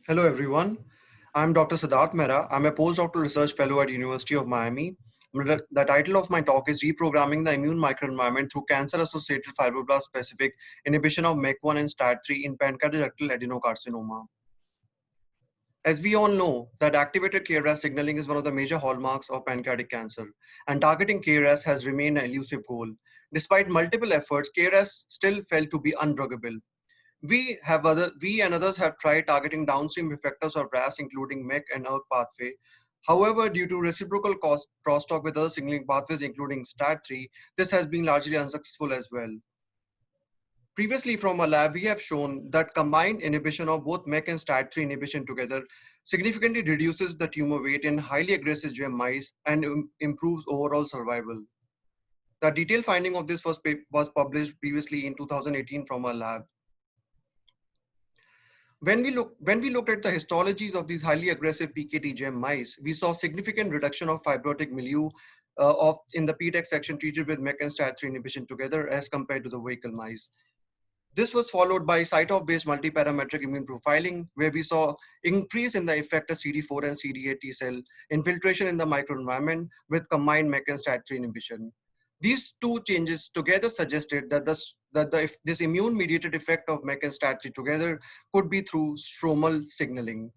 Hello, everyone. I'm Dr. Siddharth Mehra. I'm a postdoctoral research fellow at University of Miami. The title of my talk is Reprogramming the Immune Microenvironment Through Cancer-Associated Fibroblast-Specific Inhibition of MEK1 and STAT3 in Pancreatic Ductal Adenocarcinoma. As we all know, that activated KRAS signaling is one of the major hallmarks of pancreatic cancer, and targeting KRAS has remained an elusive goal. Despite multiple efforts, KRAS still felt to be undruggable. We and others have tried targeting downstream effectors of RAS, including MEK and ERK pathway. However, due to reciprocal crosstalk with other signaling pathways, including STAT3, this has been largely unsuccessful as well. Previously from our lab, we have shown that combined inhibition of both MEK and STAT3 inhibition together significantly reduces the tumor weight in highly aggressive GM mice and improves overall survival. The detailed finding of this was published previously in 2018 from our lab. When we looked at the histologies of these highly aggressive PKT-GM mice, we saw significant reduction of fibrotic milieu in the PDAC section treated with MEK and STAT3 inhibition together as compared to the vehicle mice. This was followed by CyTOF-based multiparametric immune profiling, where we saw increase in the effector CD4 and CD8 T cell infiltration in the microenvironment with combined MEK and STAT3 inhibition. These two changes together suggested that this immune-mediated effect of MEK and STAT3 together could be through stromal signaling.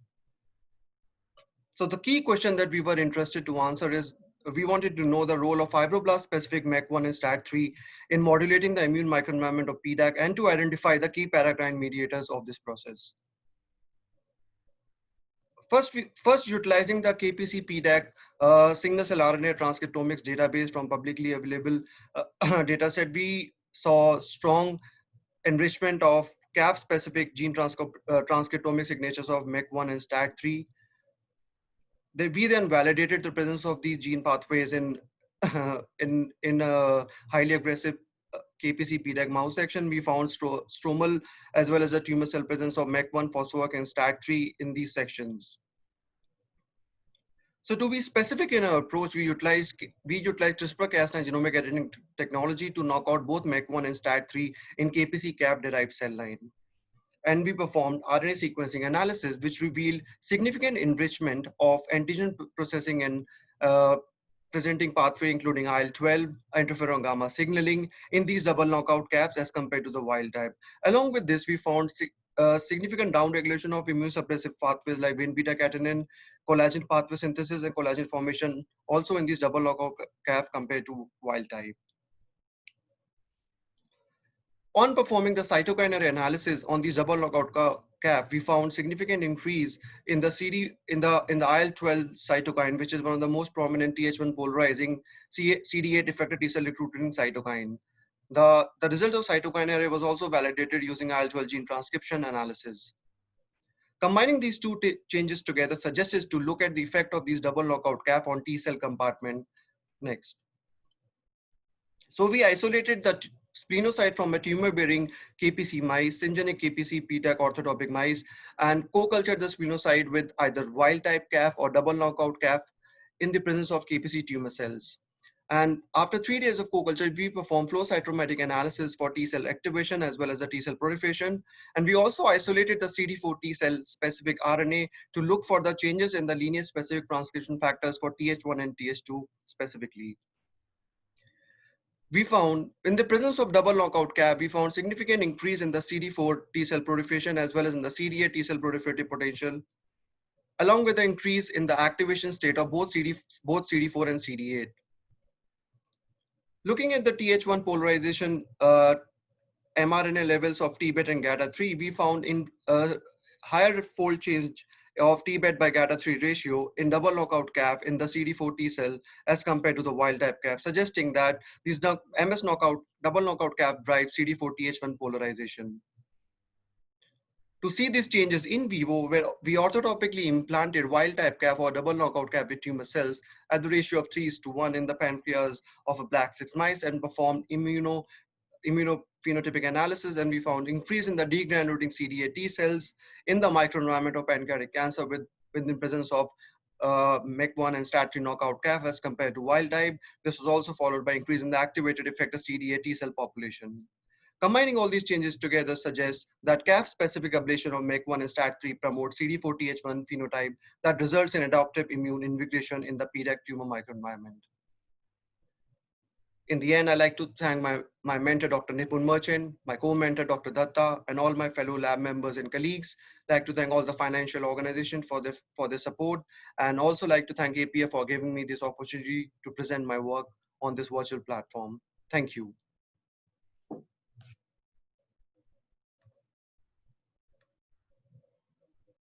So the key question that we were interested to answer is, we wanted to know the role of fibroblast-specific MEK1 and STAT3 in modulating the immune microenvironment of PDAC and to identify the key paracrine mediators of this process. First, utilizing the KPC PDAC single cell RNA transcriptomics database from publicly available dataset, we saw strong enrichment of CAF-specific gene transcriptomic signatures of MEK1 and STAT3. We then validated the presence of these gene pathways in a highly aggressive KPC PDAC mouse section. We found stromal as well as a tumor cell presence of MEK1, phospho and STAT3 in these sections. So to be specific in our approach, we utilize CRISPR-Cas9 genomic editing technology to knock out both MEK1 and STAT3 in KPC CAF-derived cell line. And we performed RNA sequencing analysis, which revealed significant enrichment of antigen processing and presenting pathway, including IL-12, interferon gamma signaling in these double knockout CAFs as compared to the wild type. Along with this, we found significant downregulation of immune suppressive pathways like Wnt beta-catenin, collagen pathway synthesis, and collagen formation also in these double knockout CAF compared to wild type. On performing the cytokine analysis on these double knockout CAF, we found significant increase in the IL-12 cytokine, which is one of the most prominent Th1 polarizing CD8 effector T cell recruiting cytokine. The result of cytokine array was also validated using IL-12 gene transcription analysis. Combining these two changes together suggests to look at the effect of these double knockout CAF on T cell compartment. Next. So we isolated the splenocyte from a tumor-bearing KPC mice, syngeneic KPC PDAC orthotopic mice, and co-cultured the splenocyte with either wild-type CAF or double knockout CAF in the presence of KPC tumor cells. And after 3 days of co-culture, we performed flow cytometric analysis for T cell activation as well as the T cell proliferation. And we also isolated the CD4 T cell specific RNA to look for the changes in the lineage specific transcription factors for Th1 and Th2 specifically. We found in the presence of double knockout CAF, we found significant increase in the CD4 T cell proliferation as well as in the CD8 T cell proliferative potential, along with the increase in the activation state of both CD4 and CD8. Looking at the Th1 polarization mRNA levels of Tbet and GATA3, we found in higher fold change of Tbet by GATA3 ratio in double knockout CAF in the CD4 T cell as compared to the wild type CAF, suggesting that these MS knockout, double knockout CAF drives CD4 Th1 polarization. To see these changes in vivo, where we orthotopically implanted wild type CAF or double knockout CAF with tumor cells at the ratio of 3:1 in the pancreas of a black 6 mice and performed immunophenotypic analysis, and we found increase in the degranulating CD8 T cells in the microenvironment of pancreatic cancer with the presence of MEK1 and STAT3 knockout CAF as compared to wild type. This was also followed by increase in the activated effector CD8 T cell population. Combining all these changes together suggests that CAF-specific ablation of MEK1 and STAT3 promotes CD4TH1 phenotype that results in adaptive immune invigoration in the PDAC tumor microenvironment. In the end, I'd like to thank my mentor, Dr. Nipun Merchant, my co-mentor, Dr. Datta, and all my fellow lab members and colleagues. I'd like to thank all the financial organizations for their support, and also like to thank APF for giving me this opportunity to present my work on this virtual platform. Thank you.